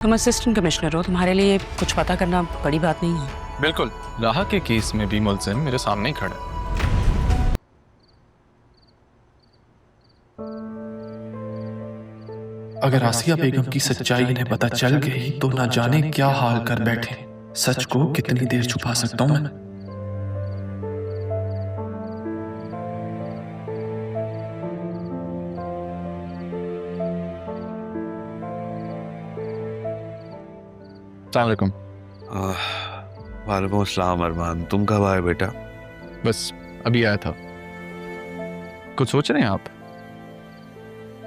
तुम assistant commissioner हो, तुम्हारे लिए कुछ पता करना बड़ी बात नहीं है। बिल्कुल, राहा के केस में भी मुलजिम मेरे सामने ही खड़ा है। अगर आसिया बेगम की सच्चाई इन्हें पता चल गई तो ना जाने क्या हाल कर बैठे। सच को कितनी देर छुपा सकता हूं मैं? अस्सलाम वालेकुम। वालेकुम अस्सलाम अरमान, तुम कब आए बेटा? बस अभी आया था। कुछ सोच रहे हैं आप?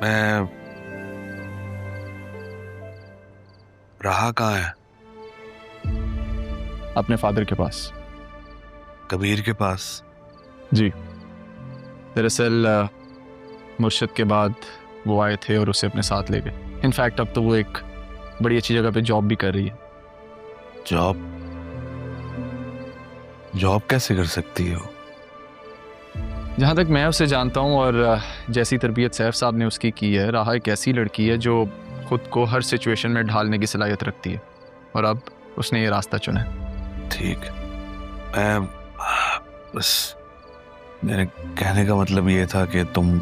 मैं राहा कहाँ है? अपने फादर के पास। कबीर के पास? जी, दरअसल मुर्शद के बाद वो आए थे और उसे अपने साथ ले गए। इनफैक्ट अब तो वो एक बड़ी अच्छी जगह पे जॉब भी कर रही है। जॉब? जॉब कैसे कर सकती हो? जहाँ तक मैं उसे जानता हूँ और जैसी तरबियत सैफ साहब ने उसकी की है, राहा एक ऐसी लड़की है जो खुद को हर सिचुएशन में ढालने की सलाहियत रखती है और अब उसने ये रास्ता चुना है। ठीक, मैं बस मेरे कहने का मतलब ये था कि तुम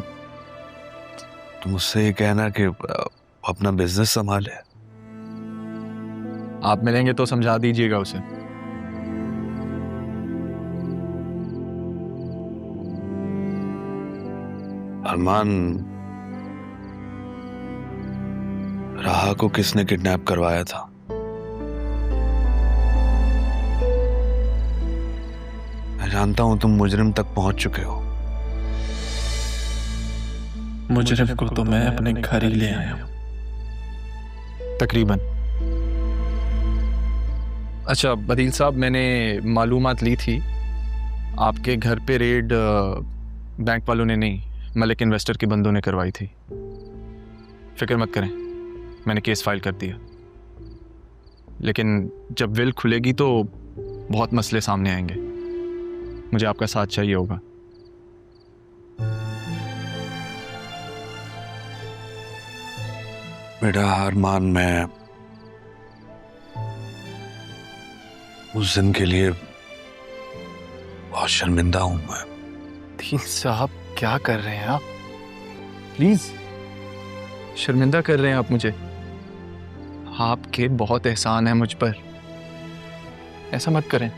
उससे ये कहना कि अपना बिजनेस संभाले। आप मिलेंगे तो समझा दीजिएगा उसे। अरमान, राहा को किसने किडनैप करवाया था? मैं जानता हूं तुम मुजरिम तक पहुंच चुके हो। मुजरिम को तो मैं अपने घर ही ले आया हूं। तकरीबन। अच्छा बदील साहब, मैंने मालूमात ली थी आपके घर पे रेड बैंक वालों ने नहीं, मलिक इन्वेस्टर के बंदों ने करवाई थी। फिक्र मत करें, मैंने केस फाइल कर दिया। लेकिन जब विल खुलेगी तो बहुत मसले सामने आएंगे। मुझे आपका साथ चाहिए होगा। बेटा अरमान, मैं उस दिन के लिए बहुत शर्मिंदा हूं। मैं बदील साहब, क्या कर रहे हैं आप? प्लीज, शर्मिंदा कर रहे हैं आप मुझे? आपके बहुत एहसान है मुझ पर, ऐसा मत करें।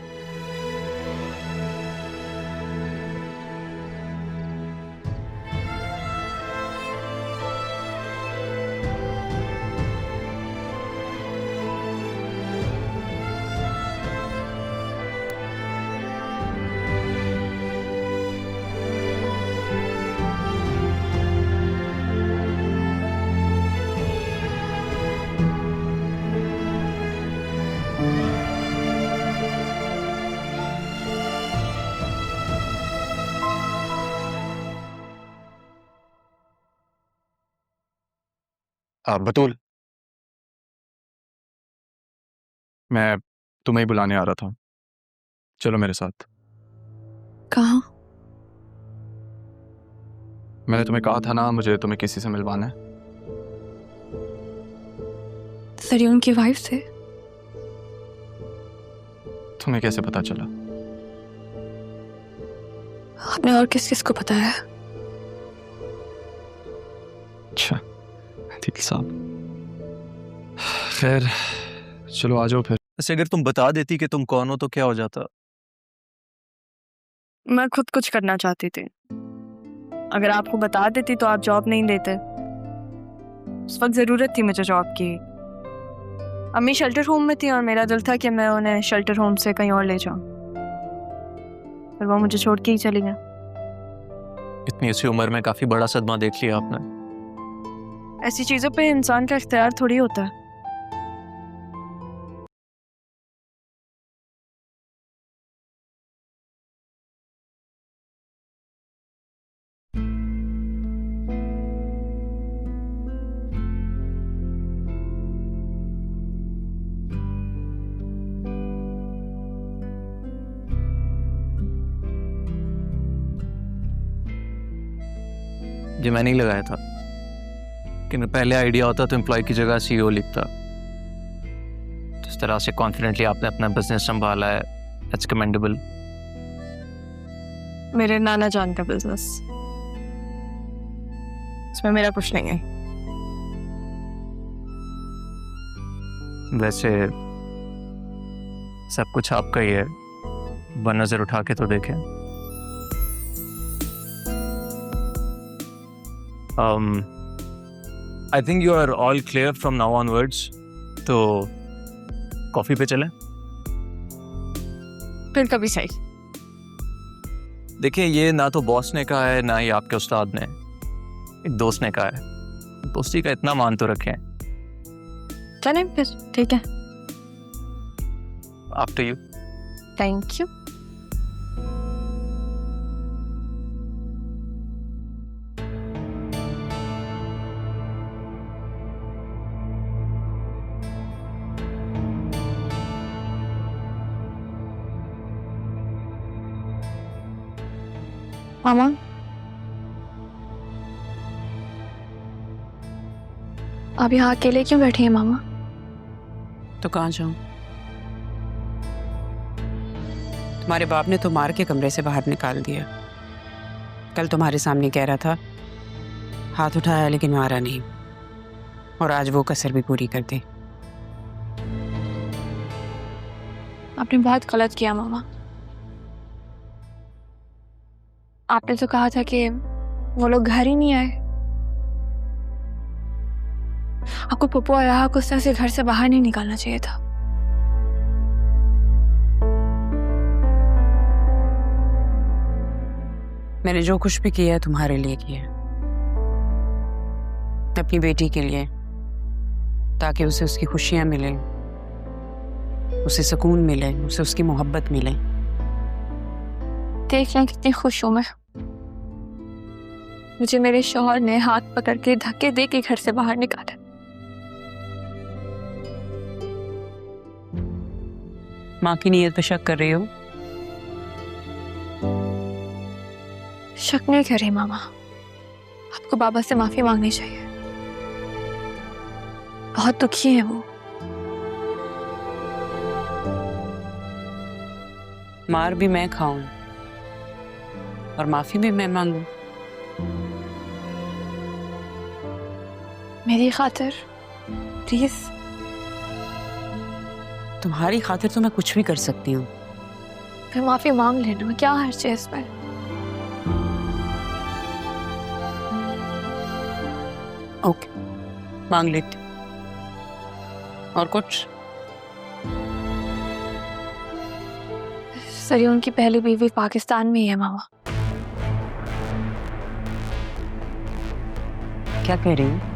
बतूल, मैं तुम्हें ही बुलाने आ रहा था। चलो मेरे साथ। कहाँ? मैंने तुम्हें कहा था ना, मुझे तुम्हें किसी से मिलवाना है। सर, ये उनकी वाइफ से? तुम्हें कैसे पता चला? आपने और किस किस को बताया? अच्छा ठीक साहब, खैर चलो आ जाओ फिर। वैसे अगर तुम बता देती कि तुम कौन हो तो क्या हो जाता? मैं खुद कुछ करना चाहती थी। अगर आपको बता देती तो आप जॉब नहीं देते। उस वक्त जरूरत थी मुझे जॉब की। अम्मी शेल्टर होम में थी और मेरा दिल था कि मैं उन्हें शेल्टर होम से कहीं और ले जाऊं, पर वो मुझे छोड़ के ही चली गई। इतनी सी उम्र में काफी बड़ा सदमा देख लिया आपने। ऐसी चीजों पे इंसान का इख्तियार थोड़ी होता है। ये मैंने ही लगाया था कि पहले आइडिया होता तो एम्प्लॉय की जगह सीईओ लिखता। जिस तरह से कॉन्फिडेंटली आपने अपना बिजनेस संभाला है, दैट्स कमेंडेबल। मेरे नाना जान का बिजनेस, इसमें मेरा कुछ नहीं है। वैसे सब कुछ आपका ही है, वन नजर उठा के तो देखें। I think you are all clear from now onwards, तो कॉफी पे चलें। फिर कभी सही। देखिए, ये ना तो बॉस ने कहा है ना ही आपके उस्ताद ने, एक दोस्त ने कहा है। दोस्ती का इतना मान तो रखें। चलें फिर, ठीक है। After you. Thank you. मामा, आप यहाँ अकेले क्यों बैठी हैं मामा? तो कहाँ जाऊं? तुम्हारे बाप ने तो मार के कमरे से बाहर निकाल दिया। कल तुम्हारे सामने कह रहा था, हाथ उठाया लेकिन मारा नहीं, और आज वो कसर भी पूरी कर दी। आपने बहुत गलत किया मामा। आपने तो कहा था कि वो लोग घर ही नहीं आए। आपको पप्पू और राहा को उस तरह से घर से बाहर नहीं निकालना चाहिए था। मैंने जो कुछ भी किया है तुम्हारे लिए किया है, अपनी बेटी के लिए, ताकि उसे उसकी खुशियां मिले, उसे सुकून मिले, उसे उसकी मोहब्बत मिले। देख लें कितनी खुश हूं मैं। मुझे मेरे शौहर ने हाथ पकड़ के धक्के दे के घर से बाहर निकाला। माँ की नीयत पे शक कर रही हो? शक नहीं कर रही मामा, आपको बाबा से माफी मांगनी चाहिए। बहुत दुखी है वो। मार भी मैं खाऊं और माफी भी मैं मांगूं? मेरी खातिर प्लीज। तुम्हारी खातिर तो मैं कुछ भी कर सकती हूँ। फिर माफी मांग लेना, क्या हर्ज है इसमें? ओके, मांग लेते। और कुछ? सरियन उनकी पहली बीवी पाकिस्तान में ही है मामा। क्या कह रही हूँ?